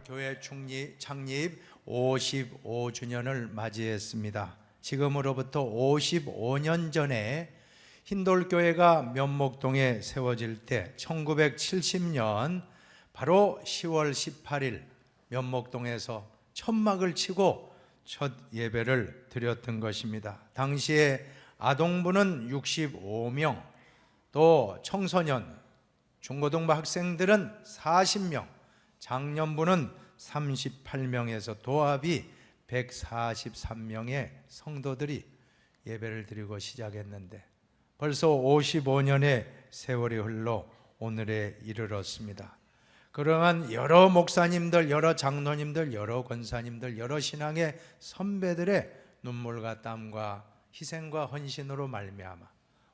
교회 창립 55주년을 맞이했습니다. 지금으로부터 55년 전에 흰돌교회가 면목동에 세워질 때 1970년 바로 10월 18일 면목동에서 천막을 치고 첫 예배를 드렸던 것입니다. 당시에 아동부는 65명, 또 청소년, 중고등부 학생들은 40명, 장년부는 38명에서 도합이 143명의 성도들이 예배를 드리고 시작했는데 벌써 55년의 세월이 흘러 오늘에 이르렀습니다. 그러한 여러 목사님들, 여러 장로님들, 여러 권사님들, 여러 신앙의 선배들의 눈물과 땀과 희생과 헌신으로 말미암아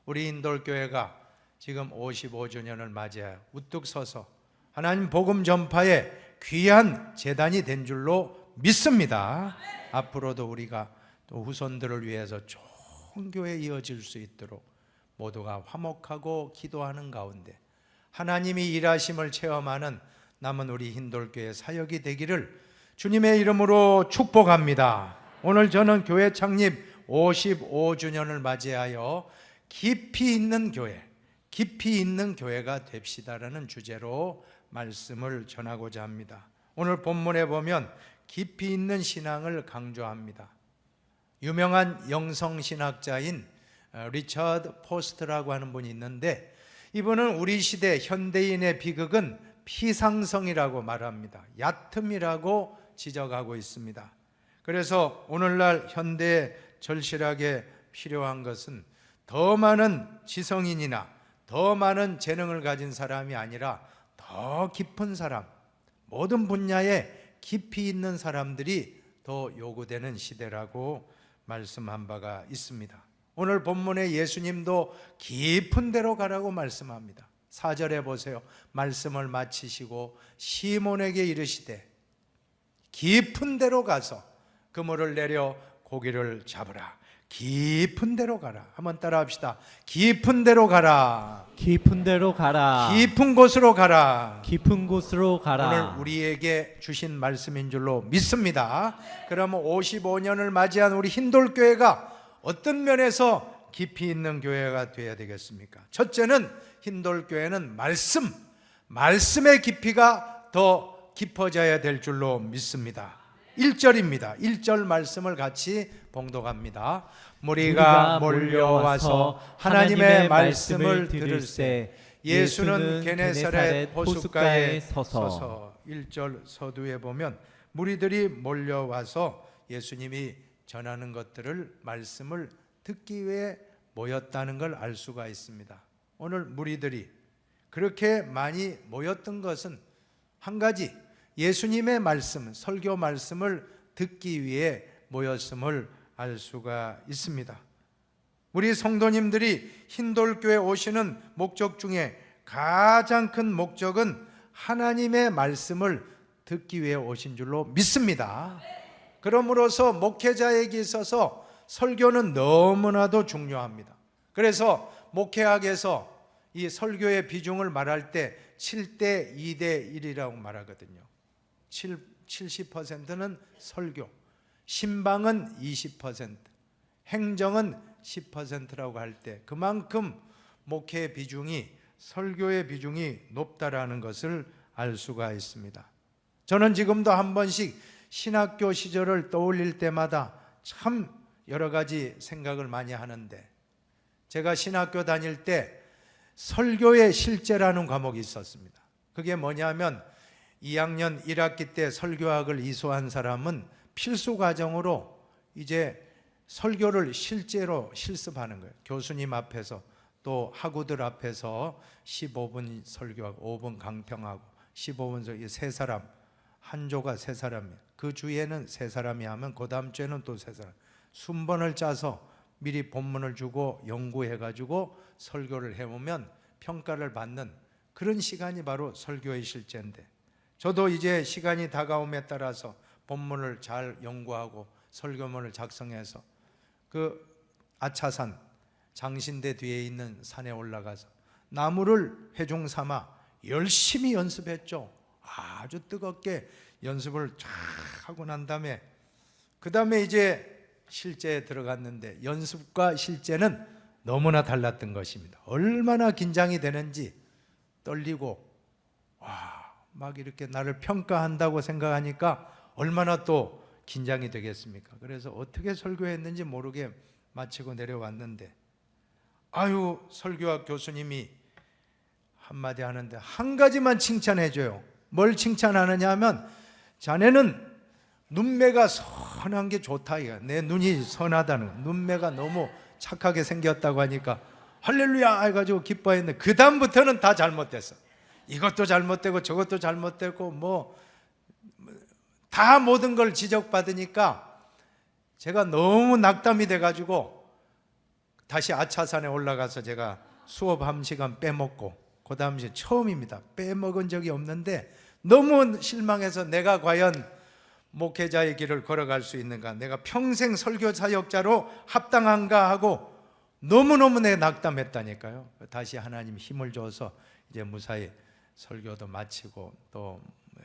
우리 인돌교회가 지금 55주년을 맞이하여 우뚝 서서 하나님 복음 전파에 귀한 재단이 된 줄로 믿습니다. 앞으로도 우리가 또 후손들을 위해서 좋은 교회 이어질 수 있도록 모두가 화목하고 기도하는 가운데 하나님이 일하심을 체험하는 남은 우리 흰돌교회 사역이 되기를 주님의 이름으로 축복합니다. 오늘 저는 교회 창립 55주년을 맞이하여 깊이 있는 교회가 됩시다라는 주제로 말씀을 전하고자 합니다. 오늘 본문에 보면 깊이 있는 신앙을 강조합니다. 유명한 영성신학자인 리처드 포스트라고 하는 분이 있는데 이분은 우리 시대 현대인의 비극은 피상성이라고 말합니다. 얕음이라고 지적하고 있습니다. 그래서 오늘날 현대에 절실하게 필요한 것은 더 많은 지성인이나 더 많은 재능을 가진 사람이 아니라 더 깊은 사람, 모든 분야에 깊이 있는 사람들이 더 요구되는 시대라고 말씀한 바가 있습니다. 오늘 본문에 예수님도 깊은 데로 가라고 말씀합니다. 4절에 보세요. 말씀을 마치시고 시몬에게 이르시되 깊은 데로 가서 그물을 내려 고기를 잡으라. 깊은 데로 가라. 한번 따라 합시다. 깊은 데로 가라. 깊은 데로 가라. 깊은 곳으로 가라. 깊은 곳으로 가라. 오늘 우리에게 주신 말씀인 줄로 믿습니다. 그러면 55년을 맞이한 우리 흰돌교회가 어떤 면에서 깊이 있는 교회가 되어야 되겠습니까? 첫째는 흰돌교회는 말씀의 깊이가 더 깊어져야 될 줄로 믿습니다. 1절입니다. 1절 말씀을 같이 봉독합니다. 무리가 몰려와서 하나님의 말씀을 들을새 예수는 게네사렛 호숫가에 서서 1절 서두에 보면 무리들이 몰려와서 예수님이 전하는 것들을 말씀을 듣기 위해 모였다는 걸 알 수가 있습니다. 오늘 무리들이 그렇게 많이 모였던 것은 한 가지, 예수님의 말씀, 설교 말씀을 듣기 위해 모였음을 알 수가 있습니다. 우리 성도님들이 흰돌교회 오시는 목적 중에 가장 큰 목적은 하나님의 말씀을 듣기 위해 오신 줄로 믿습니다. 그러므로서 목회자에게 있어서 설교는 너무나도 중요합니다. 그래서 목회학에서 이 설교의 비중을 말할 때 7대 2대 1이라고 말하거든요. 70%는 설교, 신방은 20%, 행정은 10%라고 할 때 그만큼 목회의 비중이, 설교의 비중이 높다라는 것을 알 수가 있습니다. 저는 지금도 한 번씩 신학교 시절을 떠올릴 때마다 참 여러 가지 생각을 많이 하는데, 제가 신학교 다닐 때 설교의 실제라는 과목이 있었습니다. 그게 뭐냐면 2학년 1학기 때 설교학을 이수한 사람은 필수 과정으로 이제 설교를 실제로 실습하는 거예요. 교수님 앞에서 또 학우들 앞에서 15분 설교하고 5분 강평하고 15분 설교, 세 사람, 한 조가 세 사람이에요. 그 주에는 세 사람이 하면 그 다음 주에는 또 세 사람, 순번을 짜서 미리 본문을 주고 연구해가지고 설교를 해오면 평가를 받는 그런 시간이 바로 설교의 실제인데, 저도 이제 시간이 다가옴에 따라서 본문을 잘 연구하고 설교문을 작성해서 그 아차산, 장신대 뒤에 있는 산에 올라가서 나무를 회중 삼아 열심히 연습했죠. 아주 뜨겁게 연습을 쫙 하고 난 다음에 그 다음에 이제 실제에 들어갔는데 연습과 실제는 너무나 달랐던 것입니다. 얼마나 긴장이 되는지 떨리고 막 이렇게 나를 평가한다고 생각하니까 얼마나 또 긴장이 되겠습니까? 그래서 어떻게 설교했는지 모르게 마치고 내려왔는데 설교학 교수님이 한마디 하는데 한 가지만 칭찬해줘요. 뭘 칭찬하느냐 하면 자네는 눈매가 선한 게 좋다. 내 눈이 선하다는 눈매가 너무 착하게 생겼다고 하니까 할렐루야 해가지고 기뻐했는데 그 다음부터는 다 잘못됐어. 이것도 잘못되고 저것도 잘못되고 다 모든 걸 지적받으니까 제가 너무 낙담이 돼가지고 다시 아차산에 올라가서 제가 수업 1시간 빼먹고 그 당시 처음입니다. 빼먹은 적이 없는데 너무 실망해서 내가 과연 목회자의 길을 걸어갈 수 있는가, 내가 평생 설교 사역자로 합당한가 하고 너무너무 내가 낙담했다니까요. 다시 하나님 힘을 줘서 이제 무사히 설교도 마치고 또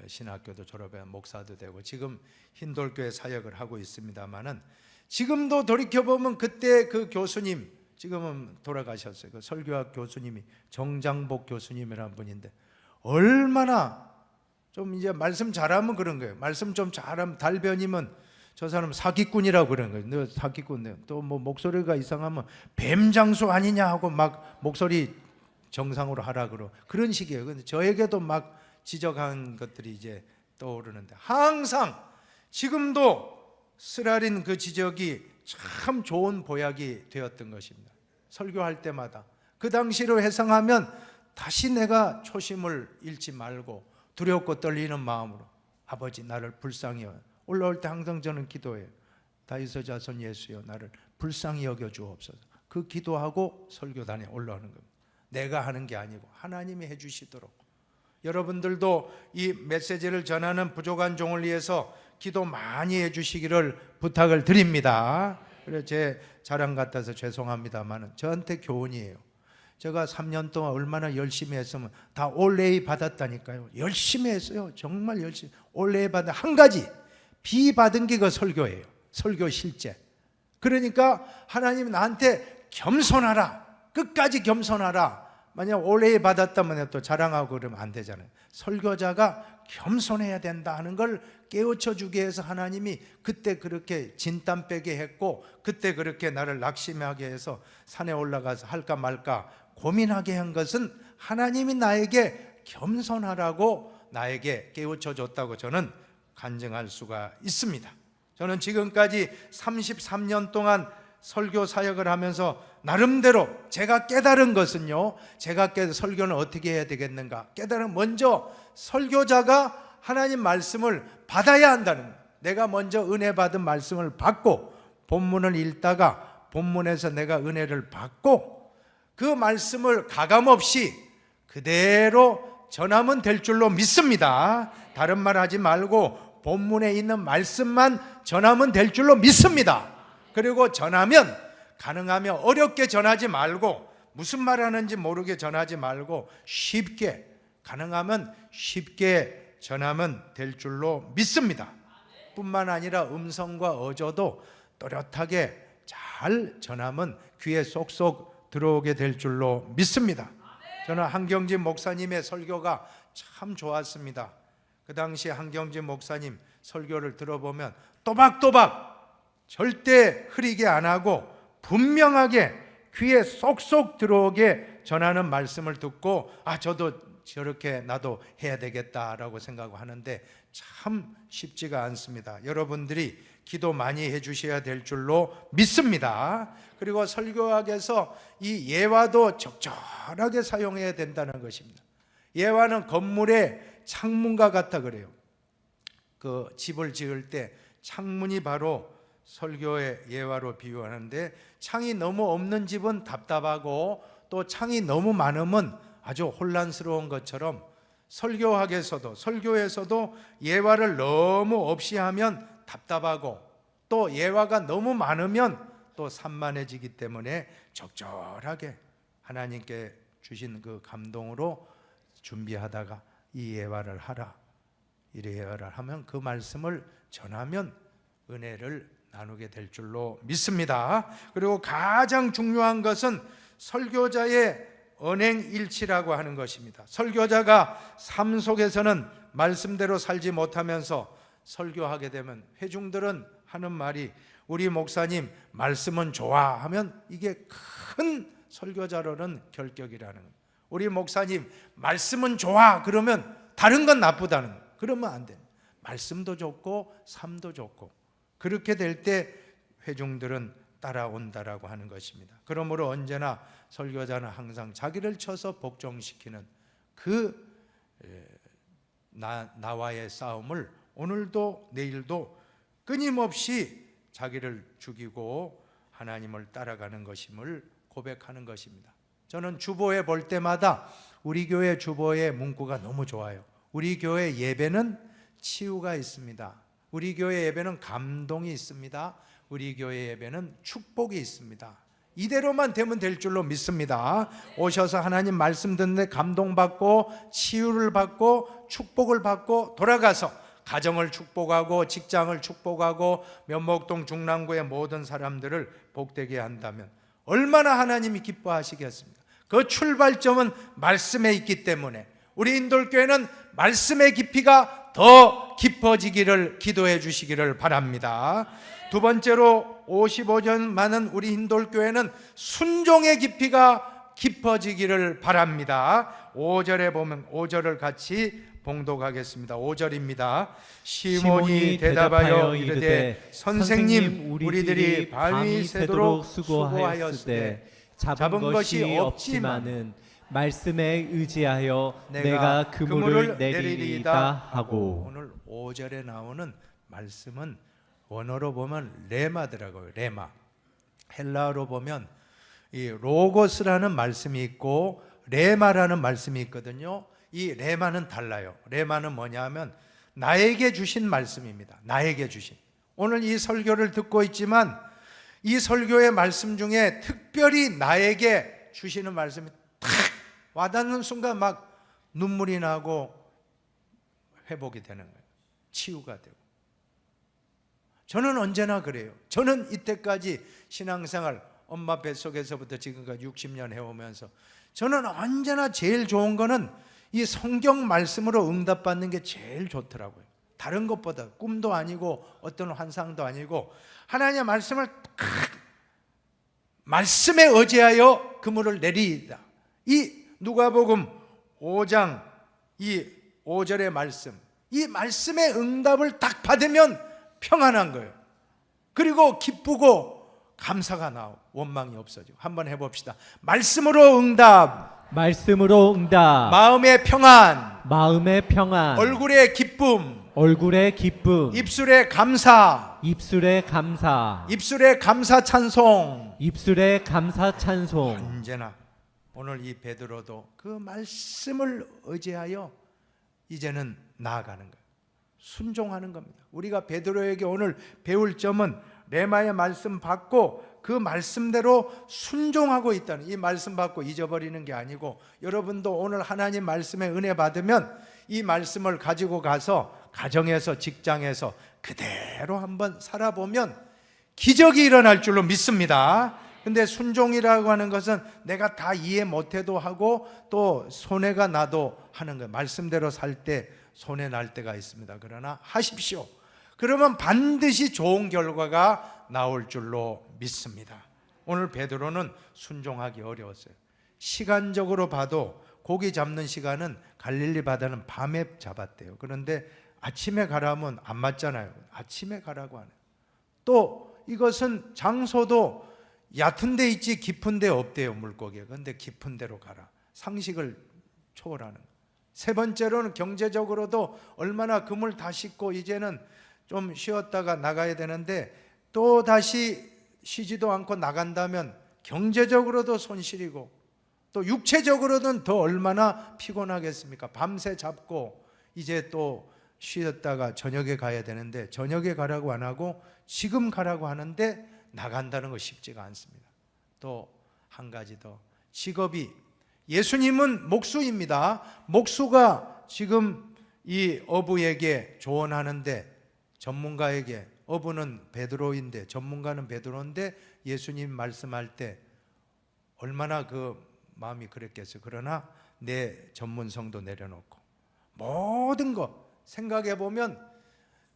신학교도 졸업해 목사도 되고 지금 흰돌교회 사역을 하고 있습니다만은 지금도 돌이켜보면 그때 그 교수님, 지금은 돌아가셨어요. 그 설교학 교수님이 정장복 교수님이라는 분인데 얼마나 좀 이제 말씀 잘하면 그런 거예요. 말씀 좀 잘하면 달변이면 저 사람 사기꾼이라고 그러는 거예요. 너 사기꾼. 또 뭐 목소리가 이상하면 뱀장수 아니냐 하고 막 목소리 정상으로 하라 그러 그런 식이에요. 근데 저에게도 막 지적한 것들이 이제 떠오르는데 항상 지금도 쓰라린 그 지적이 참 좋은 보약이 되었던 것입니다. 설교할 때마다 그 당시로 회상하면 다시 내가 초심을 잃지 말고 두렵고 떨리는 마음으로 아버지 나를 불쌍히 여겨. 올라올 때 항상 저는 기도해요. 다윗의 자손 예수여 나를 불쌍히 여겨 주옵소서. 그 기도하고 설교단에 올라오는 겁니다. 내가 하는 게 아니고 하나님이 해주시도록. 여러분들도 이 메시지를 전하는 부족한 종을 위해서 기도 많이 해주시기를 부탁을 드립니다. 그래서 제 자랑 같아서 죄송합니다만 저한테 교훈이에요. 제가 3년 동안 얼마나 열심히 했으면 다 올레이 받았다니까요. 열심히 했어요. 정말 열심히 올레이 받은 한 가지 비 받은 게 그 설교예요. 설교 실제. 그러니까 하나님이 나한테 겸손하라, 끝까지 겸손하라. 만약 올레이 받았다면 또 자랑하고 그러면 안 되잖아요. 설교자가 겸손해야 된다 하는 걸 깨우쳐 주기 위해서 하나님이 그때 그렇게 진땀 빼게 했고 그때 그렇게 나를 낙심하게 해서 산에 올라가서 할까 말까 고민하게 한 것은 하나님이 나에게 겸손하라고 나에게 깨우쳐 줬다고 저는 간증할 수가 있습니다. 저는 지금까지 33년 동안 설교 사역을 하면서 나름대로 제가 깨달은 것은요, 설교는 어떻게 해야 되겠는가 깨달은, 먼저 설교자가 하나님 말씀을 받아야 한다는 거예요. 내가 먼저 은혜 받은 말씀을 받고 본문을 읽다가 본문에서 내가 은혜를 받고 그 말씀을 가감없이 그대로 전하면 될 줄로 믿습니다. 다른 말 하지 말고 본문에 있는 말씀만 전하면 될 줄로 믿습니다. 그리고 전하면 가능하면 어렵게 전하지 말고 무슨 말 하는지 모르게 전하지 말고 쉽게, 가능하면 쉽게 전하면 될 줄로 믿습니다. 뿐만 아니라 음성과 어조도 또렷하게 잘 전하면 귀에 쏙쏙 들어오게 될 줄로 믿습니다. 저는 한경진 목사님의 설교가 참 좋았습니다. 그 당시 한경진 목사님 설교를 들어보면 또박또박 절대 흐리게 안 하고 분명하게 귀에 쏙쏙 들어오게 전하는 말씀을 듣고 저도 저렇게 나도 해야 되겠다라고 생각하고 하는데 참 쉽지가 않습니다. 여러분들이 기도 많이 해주셔야 될 줄로 믿습니다. 그리고 설교학에서 이 예화도 적절하게 사용해야 된다는 것입니다. 예화는 건물의 창문과 같아 그래요. 그 집을 지을 때 창문이 바로 설교의 예화로 비유하는데, 창이 너무 없는 집은 답답하고 또 창이 너무 많으면 아주 혼란스러운 것처럼 설교에서도 예화를 너무 없이 하면 답답하고 또 예화가 너무 많으면 또 산만해지기 때문에 적절하게 하나님께 주신 그 감동으로 준비하다가 이 예화를 하라, 이래야라 하면 그 말씀을 전하면 은혜를 나누게 될 줄로 믿습니다. 그리고 가장 중요한 것은 설교자의 언행일치라고 하는 것입니다. 설교자가 삶 속에서는 말씀대로 살지 못하면서 설교하게 되면 회중들은 하는 말이 우리 목사님 말씀은 좋아 하면 이게 큰 설교자로는 결격이라는 거예요. 우리 목사님 말씀은 좋아 그러면 다른 건 나쁘다는 거예요. 그러면 안 돼요. 말씀도 좋고 삶도 좋고 그렇게 될 때 회중들은 따라온다라고 하는 것입니다. 그러므로 언제나 설교자는 항상 자기를 쳐서 복종시키는 그 나와의 싸움을 오늘도 내일도 끊임없이 자기를 죽이고 하나님을 따라가는 것임을 고백하는 것입니다. 저는 주보에 볼 때마다 우리 교회 주보의 문구가 너무 좋아요. 우리 교회 예배는 치유가 있습니다. 우리 교회 예배는 감동이 있습니다. 우리 교회 예배는 축복이 있습니다. 이대로만 되면 될 줄로 믿습니다. 오셔서 하나님 말씀 듣는데 감동받고 치유를 받고 축복을 받고 돌아가서 가정을 축복하고 직장을 축복하고 면목동 중랑구의 모든 사람들을 복되게 한다면 얼마나 하나님이 기뻐하시겠습니까? 그 출발점은 말씀에 있기 때문에 우리 인돌교회는 말씀의 깊이가 더 깊어지기를 기도해 주시기를 바랍니다. 두 번째로 55년 많은 우리 인돌교회는 순종의 깊이가 깊어지기를 바랍니다. 5절에 보면 5절을 같이 봉독하겠습니다. 5절입니다. 시몬이 대답하여 이르되 선생님 우리들이 밤이 새도록 수고하였으되 잡은 것이 없지만은 말씀에 의지하여 내가 그물을 내리리이다 하고. 오늘 5절에 나오는 말씀은 원어로 보면 레마더라고요. 레마. 헬라어로 보면 이 로고스라는 말씀이 있고 레마라는 말씀이 있거든요. 이 레마는 달라요. 레마는 뭐냐면 나에게 주신 말씀입니다. 나에게 주신. 오늘 이 설교를 듣고 있지만 이 설교의 말씀 중에 특별히 나에게 주시는 말씀이 탁 와닿는 순간 막 눈물이 나고 회복이 되는 거예요. 치유가 되고. 저는 언제나 그래요. 저는 이때까지 신앙생활 엄마 뱃속에서부터 지금까지 60년 해오면서 저는 언제나 제일 좋은 거는 이 성경 말씀으로 응답받는 게 제일 좋더라고요. 다른 것보다 꿈도 아니고 어떤 환상도 아니고 하나님의 말씀을 말씀에 의지하여 그물을 내리이다. 이 누가복음 5장 이 5절의 말씀, 이 말씀의 응답을 딱 받으면 평안한 거예요. 그리고 기쁘고 감사가 나오고 원망이 없어지고. 한번 해봅시다. 말씀으로 응답, 말씀으로 응답, 마음의 평안, 마음의 평안, 얼굴의 기쁨, 얼굴의 기쁨, 입술의 감사, 입술의 감사, 입술의 감사 찬송, 입술의 감사 찬송. 언제나 오늘 이 베드로도 그 말씀을 의지하여 이제는 나아가는 거예요. 순종하는 겁니다. 우리가 베드로에게 오늘 배울 점은 레마의 말씀 받고 그 말씀대로 순종하고 있다는, 이 말씀 받고 잊어버리는 게 아니고 여러분도 오늘 하나님 말씀에 은혜 받으면 이 말씀을 가지고 가서 가정에서 직장에서 그대로 한번 살아보면 기적이 일어날 줄로 믿습니다. 근데 순종이라고 하는 것은 내가 다 이해 못해도 하고 또 손해가 나도 하는 거예요. 말씀대로 살 때 손해 날 때가 있습니다. 그러나 하십시오. 그러면 반드시 좋은 결과가 나올 줄로 믿습니다. 오늘 베드로는 순종하기 어려웠어요. 시간적으로 봐도 고기 잡는 시간은 갈릴리 바다는 밤에 잡았대요. 그런데 아침에 가라면 안 맞잖아요. 아침에 가라고 하네요. 또 이것은 장소도 얕은 데 있지 깊은 데 없대요. 물고기가. 그런데 깊은 데로 가라. 상식을 초월하는 거예요. 세 번째로는 경제적으로도 얼마나 그물 다 씻고 이제는 좀 쉬었다가 나가야 되는데 또 다시 쉬지도 않고 나간다면 경제적으로도 손실이고 또 육체적으로는 더 얼마나 피곤하겠습니까? 밤새 잡고 이제 또 쉬었다가 저녁에 가야 되는데 저녁에 가라고 안 하고 지금 가라고 하는데 나간다는 거 쉽지가 않습니다. 또 한 가지 더, 직업이 예수님은 목수입니다. 목수가 지금 이 어부에게 조언하는데 전문가에게, 어부는 베드로인데 전문가는 베드로인데 예수님 말씀할 때 얼마나 그 마음이 그랬겠어요. 그러나 내 전문성도 내려놓고 모든 거 생각해 보면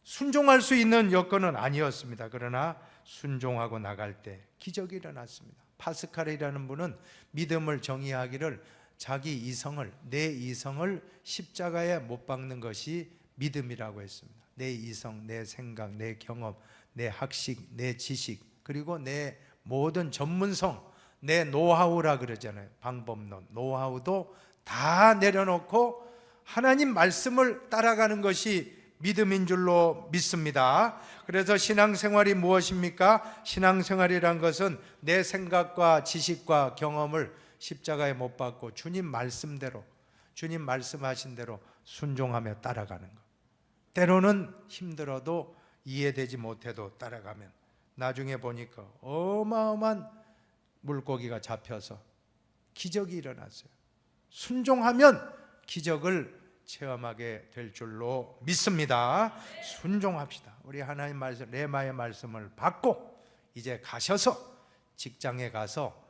순종할 수 있는 여건은 아니었습니다. 그러나 순종하고 나갈 때 기적이 일어났습니다. 파스칼이라는 분은 믿음을 정의하기를 자기 이성을, 내 이성을 십자가에 못 박는 것이 믿음이라고 했습니다. 내 이성, 내 생각, 내 경험, 내 학식, 내 지식, 그리고 내 모든 전문성, 내 노하우라 그러잖아요. 방법론, 노하우도 다 내려놓고 하나님 말씀을 따라가는 것이 믿음인 줄로 믿습니다. 그래서 신앙생활이 무엇입니까? 신앙생활이란 것은 내 생각과 지식과 경험을 십자가에 못 박고 주님 말씀대로, 주님 말씀하신 대로 순종하며 따라가는 것. 때로는 힘들어도 이해되지 못해도 따라가면 나중에 보니까 어마어마한 물고기가 잡혀서 기적이 일어났어요. 순종하면 기적을 체험하게 될 줄로 믿습니다. 순종합시다. 우리 하나님 말씀, 레마의 말씀을 받고 이제 가셔서 직장에 가서,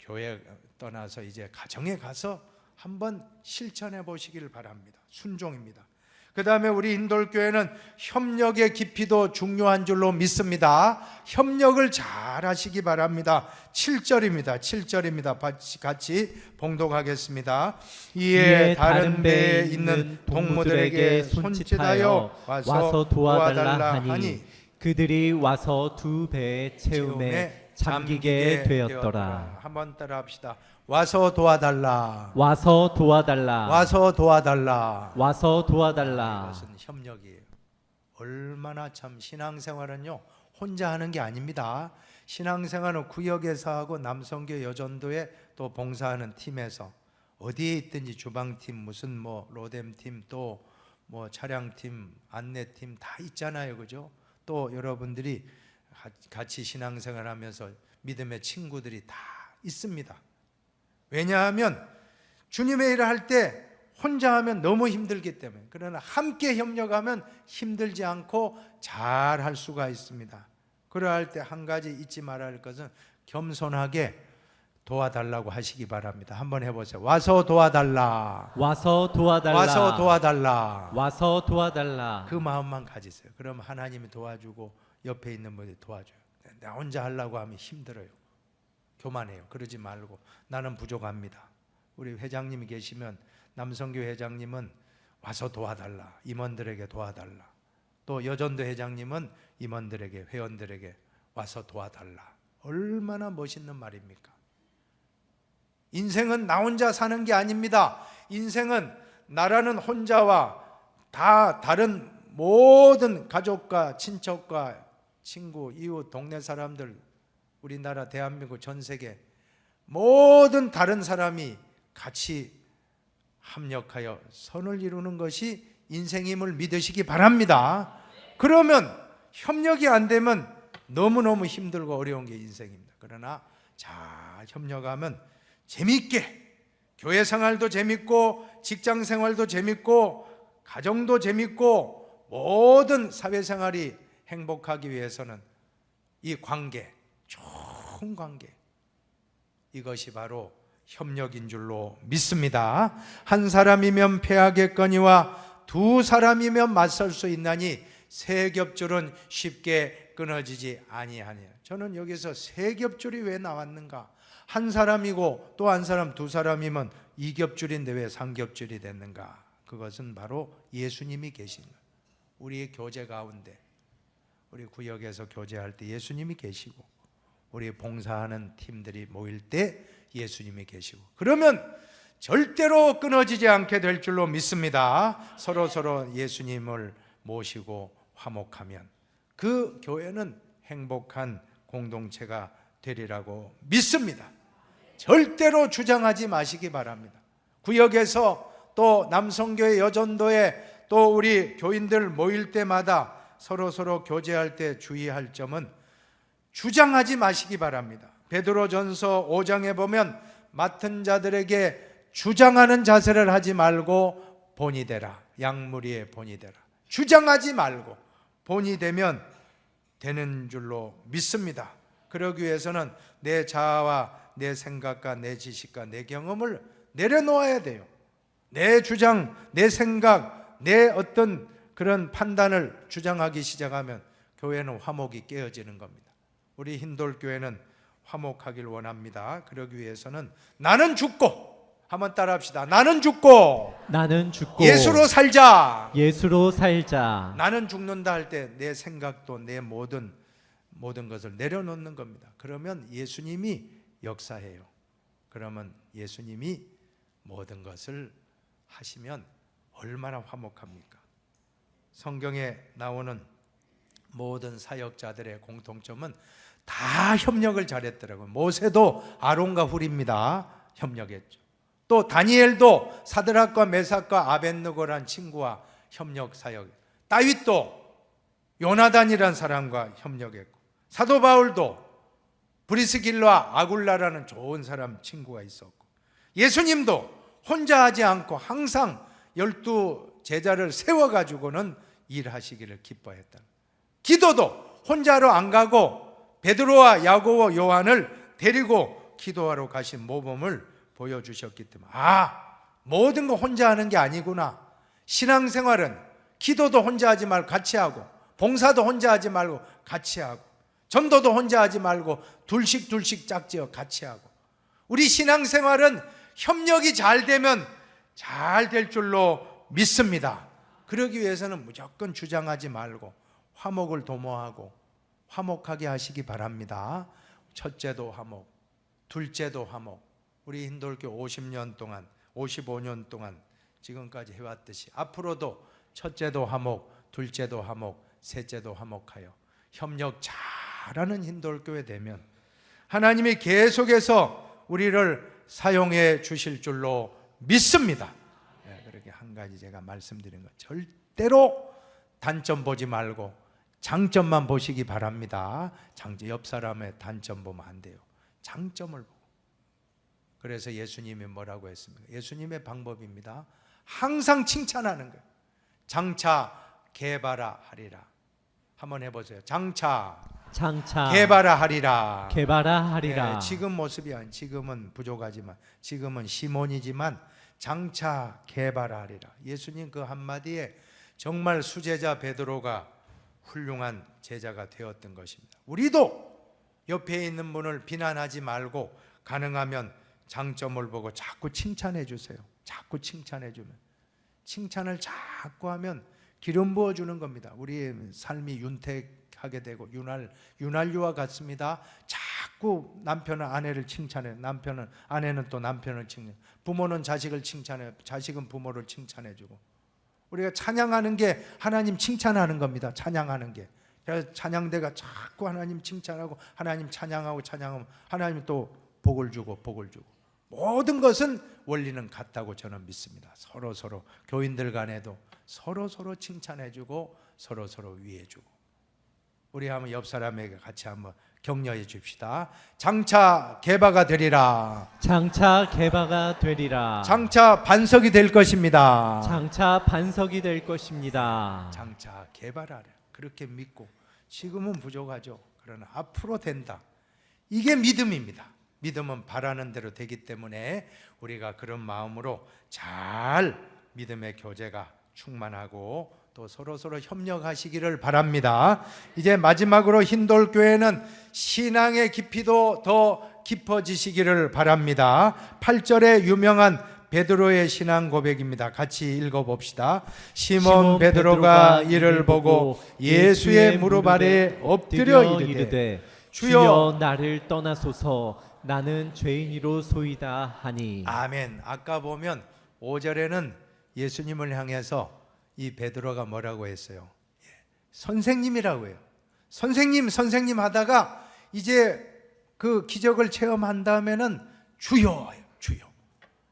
교회 떠나서 이제 가정에 가서 한번 실천해 보시기를 바랍니다. 순종입니다. 그 다음에 우리 인돌교회는 협력의 깊이도 중요한 줄로 믿습니다. 협력을 잘 하시기 바랍니다. 7절입니다. 7절입니다. 같이 봉독하겠습니다. 이에 다른 배에 있는 동무들에게 손짓하여 와서 도와달라 하니 그들이 와서 두 배의 채움에 잠기게 되었더라. 한번 따라 합시다. 와서 도와달라. 와서 도와달라. 와서 도와달라. 와서 도와달라. 이것은 협력이에요. 얼마나 참 신앙생활은요 혼자 하는 게 아닙니다. 신앙생활은 구역에서 하고 남성교 여전도에 또 봉사하는 팀에서 어디에 있든지 주방팀, 무슨 뭐 로뎀팀, 또 뭐 차량팀, 안내팀 다 있잖아요, 그죠? 또 여러분들이 같이 신앙생활하면서 믿음의 친구들이 다 있습니다. 왜냐하면 주님의 일을 할 때 혼자 하면 너무 힘들기 때문에. 그러나 함께 협력하면 힘들지 않고 잘 할 수가 있습니다. 그러할 때 한 가지 잊지 말아야 할 것은 겸손하게 도와달라고 하시기 바랍니다. 한번 해보세요. 와서 도와달라. 와서 도와달라. 와서 도와달라. 와서 도와달라. 그 마음만 가지세요. 그럼 하나님이 도와주고 옆에 있는 분이 도와줘요. 나 혼자 하려고 하면 힘들어요. 교만해요. 그러지 말고 나는 부족합니다. 우리 회장님이 계시면, 남성교 회장님은 와서 도와달라. 임원들에게 도와달라. 또 여전도 회장님은 임원들에게, 회원들에게 와서 도와달라. 얼마나 멋있는 말입니까? 인생은 나 혼자 사는 게 아닙니다. 인생은 나라는 혼자와 다 다른 모든 가족과 친척과 친구, 이웃, 동네 사람들, 우리나라, 대한민국, 전 세계 모든 다른 사람이 같이 합력하여 선을 이루는 것이 인생임을 믿으시기 바랍니다. 그러면 협력이 안 되면 너무너무 힘들고 어려운 게 인생입니다. 그러나 잘 협력하면 재미있게, 교회 생활도 재밌고 직장 생활도 재밌고 가정도 재밌고 모든 사회생활이 행복하기 위해서는 이 관계, 좋은 관계, 이것이 바로 협력인 줄로 믿습니다. 한 사람이면 패하겠거니와 두 사람이면 맞설 수 있나니 세 겹줄은 쉽게 끊어지지 아니하니라. 저는 여기서 세 겹줄이 왜 나왔는가? 한 사람이고 또 한 사람, 두 사람이면 이 겹줄인데 왜 3겹줄이 됐는가? 그것은 바로 예수님이 계신 거예요. 우리의 교제 가운데, 우리 구역에서 교제할 때 예수님이 계시고, 우리 봉사하는 팀들이 모일 때 예수님이 계시고, 그러면 절대로 끊어지지 않게 될 줄로 믿습니다. 서로 예수님을 모시고 화목하면 그 교회는 행복한 공동체가 되리라고 믿습니다. 절대로 주장하지 마시기 바랍니다. 구역에서 또 남성교회, 여전도에 또 우리 교인들 모일 때마다 서로 교제할 때 주의할 점은 주장하지 마시기 바랍니다. 베드로전서 5장에 보면 맡은 자들에게 주장하는 자세를 하지 말고 본이 되라 양무리의 본이 되라. 주장하지 말고 본이 되면 되는 줄로 믿습니다. 그러기 위해서는 내 자아와 내 생각과 내 지식과 내 경험을 내려놓아야 돼요. 내 주장, 내 생각, 내 어떤 그런 판단을 주장하기 시작하면 교회는 화목이 깨어지는 겁니다. 우리 흰돌교회는 화목하길 원합니다. 그러기 위해서는 나는 죽고, 한번 따라합시다. 나는 죽고 나는 죽고 예수로 살자. 예수로 살자. 나는 죽는다 할 때 내 생각도 내 모든 것을 내려놓는 겁니다. 그러면 예수님이 역사해요. 그러면 예수님이 모든 것을 하시면 얼마나 화목합니까? 성경에 나오는 모든 사역자들의 공통점은 다 협력을 잘했더라고요. 모세도 아론과 훌입니다. 협력했죠. 또 다니엘도 사드락과 메삭과 아벳느고란 친구와 협력 사역. 다윗도 요나단이란 사람과 협력했고, 사도 바울도 브리스길라 아굴라라는 좋은 사람 친구가 있었고, 예수님도 혼자 하지 않고 항상 12 제자를 세워가지고는 일하시기를 기뻐했다. 기도도 혼자로 안 가고 베드로와 야고보, 요한을 데리고 기도하러 가신 모범을 보여주셨기 때문에 모든 거 혼자 하는 게 아니구나. 신앙생활은 기도도 혼자 하지 말고 같이 하고, 봉사도 혼자 하지 말고 같이 하고, 전도도 혼자 하지 말고 둘씩 짝지어 같이 하고, 우리 신앙생활은 협력이 잘 되면 잘 될 줄로 믿습니다. 그러기 위해서는 무조건 주장하지 말고 화목을 도모하고 화목하게 하시기 바랍니다. 첫째도 화목, 둘째도 화목. 우리 흰돌교 50년 동안, 55년 동안 지금까지 해왔듯이 앞으로도 첫째도 화목, 둘째도 화목, 셋째도 화목하여 협력 잘하는 흰돌교회 되면 하나님이 계속해서 우리를 사용해 주실 줄로 믿습니다. 그렇게 한 가지 제가 말씀드린 것, 절대로 단점 보지 말고 장점만 보시기 바랍니다. 옆 사람의 단점 보면 안 돼요. 장점을 보고. 그래서 예수님이 뭐라고 했습니까? 예수님의 방법입니다. 항상 칭찬하는 거예요. 장차 개바라 하리라. 한번 해보세요. 장차 개바라 하리라. 개바라 하리라. 지금 모습이 아니, 지금은 부족하지만, 지금은 시몬이지만 장차 개바라 하리라. 예수님 그 한마디에 정말 수제자 베드로가 훌륭한 제자가 되었던 것입니다. 우리도 옆에 있는 분을 비난하지 말고 가능하면 장점을 보고 자꾸 칭찬해 주세요. 자꾸 칭찬해 주면, 칭찬을 자꾸 하면 기름 부어 주는 겁니다. 우리의 삶이 윤택하게 되고 윤활유와 같습니다. 자꾸 남편은 아내를 칭찬해, 남편은 아내는 또 남편을 칭찬해, 부모는 자식을 칭찬해, 자식은 부모를 칭찬해 주고. 우리가 찬양하는 게 하나님 칭찬하는 겁니다. 찬양하는 게. 그래서 찬양대가 자꾸 하나님 칭찬하고 하나님 찬양하고 찬양하면 하나님 또 복을 주고. 모든 것은 원리는 같다고 저는 믿습니다. 서로 교인들 간에도 서로 칭찬해 주고 서로 위해 주고. 우리 한번 옆 사람에게 같이 한번 격려해 줍시다. 장차 개바가 되리라. 장차 개바가 되리라. 장차 반석이 될 것입니다. 장차 반석이 될 것입니다. 장차 개바라. 그렇게 믿고, 지금은 부족하죠. 그러나 앞으로 된다. 이게 믿음입니다. 믿음은 바라는 대로 되기 때문에 우리가 그런 마음으로 잘 믿음의 교제가 충만하고 또 서로 협력하시기를 바랍니다. 이제 마지막으로 흰돌교회는 신앙의 깊이도 더 깊어지시기를 바랍니다. 8절에 유명한 베드로의 신앙 고백입니다. 같이 읽어봅시다. 시몬 베드로가 이를 보고 예수의 무릎 아래 엎드려 이르되 주여 나를 떠나소서 나는 죄인이로소이다 하니. 아멘. 아까 보면 5절에는 예수님을 향해서 이 베드로가 뭐라고 했어요? 선생님이라고 해요. 선생님 하다가 이제 그 기적을 체험한 다음에는 주여.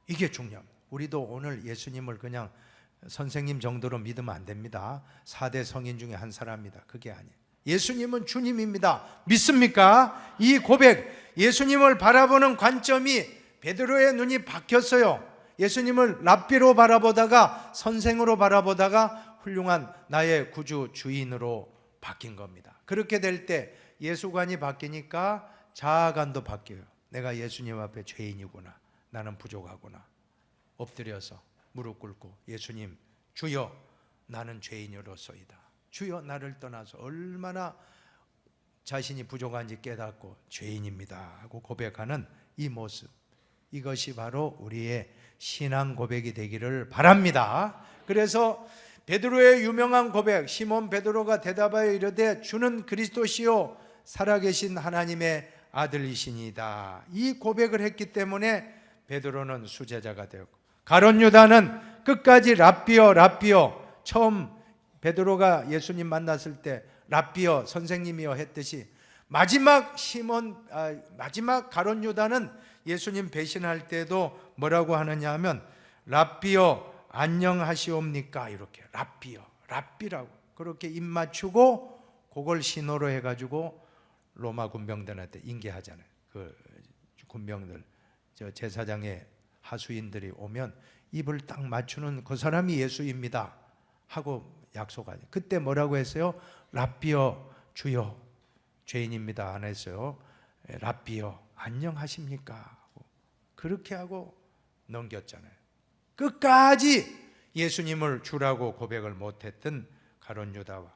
이게 중요합니다. 우리도 오늘 예수님을 그냥 선생님 정도로 믿으면 안 됩니다. 4대 성인 중에 한 사람입니다. 그게 아니에요. 예수님은 주님입니다. 믿습니까? 이 고백, 예수님을 바라보는 관점이 베드로의 눈이 바뀌었어요. 예수님을 랍비로 바라보다가 선생으로 바라보다가 훌륭한 나의 구주 주인으로 바뀐 겁니다. 그렇게 될 때 예수관이 바뀌니까 자아관도 바뀌어요. 내가 예수님 앞에 죄인이구나. 나는 부족하구나. 엎드려서 무릎 꿇고 예수님 주여 나는 죄인으로소이다. 주여 나를 떠나서 얼마나 자신이 부족한지 깨닫고 죄인입니다 하고 고백하는 이 모습, 이것이 바로 우리의 신앙 고백이 되기를 바랍니다. 그래서 베드로의 유명한 고백, 시몬 베드로가 대답하여 이르되 주는 그리스도시요 살아계신 하나님의 아들이시니이다. 이 고백을 했기 때문에 베드로는 수제자가 되었고, 가룟 유다는 끝까지 랍비여 랍비여, 처음 베드로가 예수님 만났을 때 랍비여 선생님이여 했듯이 마지막 가룟 유다는 예수님 배신할 때도 뭐라고 하느냐 하면 랍비여 안녕하시옵니까, 이렇게 랍비여 랍비라고 그렇게 입 맞추고 그걸 신호로 해가지고 로마 군병들한테 인계하잖아요. 그 군병들, 저 제사장의 하수인들이 오면 입을 딱 맞추는 그 사람이 예수입니다 하고 약속하죠. 그때 뭐라고 했어요? 랍비여 주여 죄인입니다 안 했어요. 랍비여 안녕하십니까, 그렇게 하고 넘겼잖아요. 끝까지 예수님을 주라고 고백을 못했던 가룟 유다와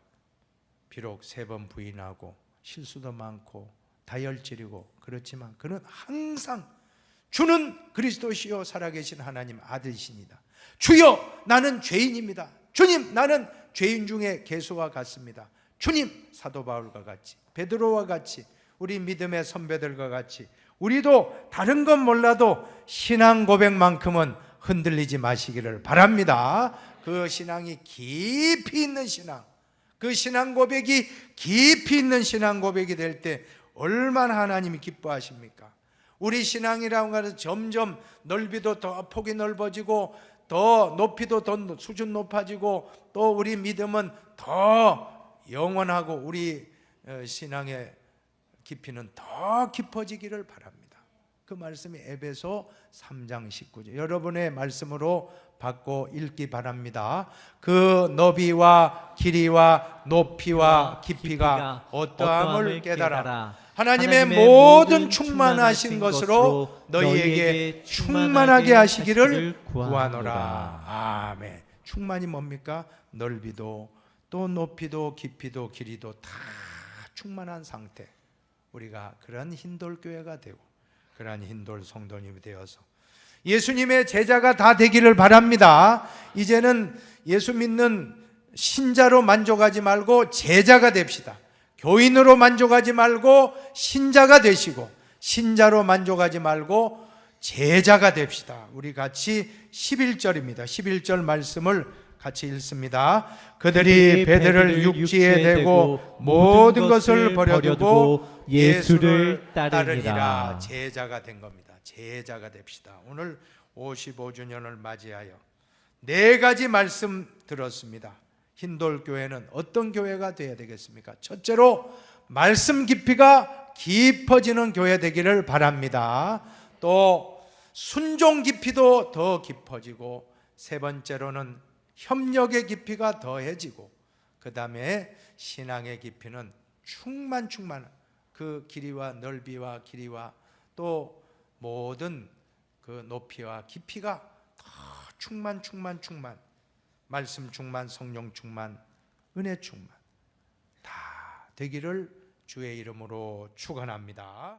비록 3번 부인하고 실수도 많고 다혈질이고 그렇지만 그는 항상 주는 그리스도시요 살아계신 하나님 아들이십니다. 주여 나는 죄인입니다. 주님 나는 죄인 중에 개수와 같습니다. 주님, 사도 바울과 같이 베드로와 같이 우리 믿음의 선배들과 같이 우리도 다른 건 몰라도 신앙 고백만큼은 흔들리지 마시기를 바랍니다. 그 신앙이 깊이 있는 신앙, 그 신앙 고백이 깊이 있는 신앙 고백이 될 때 얼마나 하나님이 기뻐하십니까? 우리 신앙이라고 하는 점점 넓이도 더 폭이 넓어지고 더 높이도 더 수준 높아지고 또 우리 믿음은 더 영원하고 우리 신앙의 깊이는 더 깊어지기를 바랍니다. 그 말씀이 에베소 3장 19절 여러분의 말씀으로 받고 읽기 바랍니다. 그 너비와 길이와 높이와 깊이가 어떠함을 깨달아 하나님의 모든 충만하신 것으로 너희에게 충만하게 하시기를 구하노라. 아멘. 충만이 뭡니까? 넓이도 또 높이도 깊이도 길이도 다 충만한 상태. 우리가 그런 흰돌교회가 되고 그러한 흰돌 성도님이 되어서 예수님의 제자가 다 되기를 바랍니다. 이제는 예수 믿는 신자로 만족하지 말고 제자가 됩시다. 교인으로 만족하지 말고 신자가 되시고 신자로 만족하지 말고 제자가 됩시다. 우리 같이 11절입니다. 11절 말씀을 같이 읽습니다. 그들이 배들을 육지에 대고 모든 것을 버려두고 예수를 따르니라. 제자가 된 겁니다. 제자가 됩시다. 오늘 55주년을 맞이하여 4가지 말씀 들었습니다. 흰돌교회는 어떤 교회가 되어야 되겠습니까? 첫째로 말씀 깊이가 깊어지는 교회 되기를 바랍니다. 또 순종 깊이도 더 깊어지고 세 번째로는 협력의 깊이가 더해지고 그 다음에 신앙의 깊이는 충만한 그 길이와 넓이와 길이와 또 모든 그 높이와 깊이가 더 충만 말씀 충만, 성령 충만, 은혜 충만 다 되기를 주의 이름으로 축원합니다.